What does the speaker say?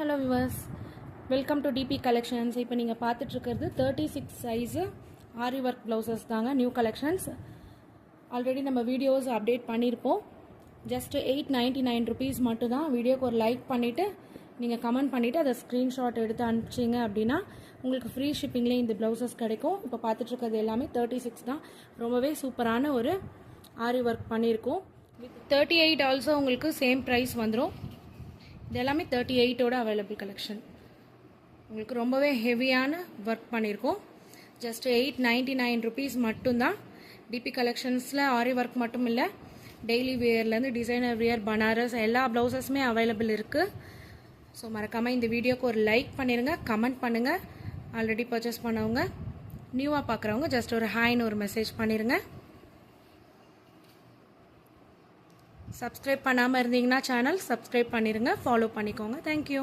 Hello viewers, welcome to DP collections. இப்போ நீங்கள் பார்த்துட்ருக்கிறது 36 சைஸு ஆரி ஒர்க் ப்ளவுசஸ் தாங்க. நியூ கலெக்ஷன்ஸ் ஆல்ரெடி நம்ம வீடியோஸ் அப்டேட் பண்ணியிருப்போம். ஜஸ்ட் 899 ருபீஸ் மட்டும் தான். வீடியோக்கு ஒரு லைக் பண்ணிவிட்டு நீங்கள் கமெண்ட் பண்ணிவிட்டு அதை ஸ்க்ரீன்ஷாட் எடுத்து அனுப்பிச்சிங்க அப்படின்னா உங்களுக்கு ஃப்ரீ ஷிப்பிங்லேயே இந்த ப்ளவுசஸ் கிடைக்கும். இப்போ பார்த்துட்ருக்கிறது எல்லாமே 36 தான். ரொம்பவே சூப்பரான ஒரு ஆரி ஒர்க் பண்ணியிருக்கோம். வித் 38 ஆல்சோ உங்களுக்கு சேம் ப்ரைஸ் வந்துடும். இது எல்லாமே 38ஓட அவைலபிள் கலெக்ஷன். உங்களுக்கு ரொம்பவே ஹெவியான ஒர்க் பண்ணியிருக்கோம். ஜஸ்ட் 899 ருபீஸ் மட்டும்தான். டிபி கலெக்ஷன்ஸில் ஆரி ஒர்க் மட்டும் இல்லை, டெய்லி வியர்லேருந்து டிசைனர் வியர், பனாரஸ் எல்லா ப்ளவுசஸுமே அவைலபிள் இருக்குது. ஸோ மறக்காமல் இந்த வீடியோக்கு ஒரு லைக் பண்ணிடுங்க, கமெண்ட் பண்ணுங்கள். ஆல்ரெடி பர்ச்சேஸ் பண்ணவங்க, நியூவாக பார்க்குறவங்க ஜஸ்ட் ஒரு ஹாய்னு ஒரு மெசேஜ் பண்ணிடுங்க. சப்ஸ்கிரைப் பண்ணாமல் இருந்தீங்கன்னா சேனல் சப்ஸ்கிரைப் பண்ணிடுங்க, ஃபாலோ பண்ணிக்கோங்க. தேங்க்யூ.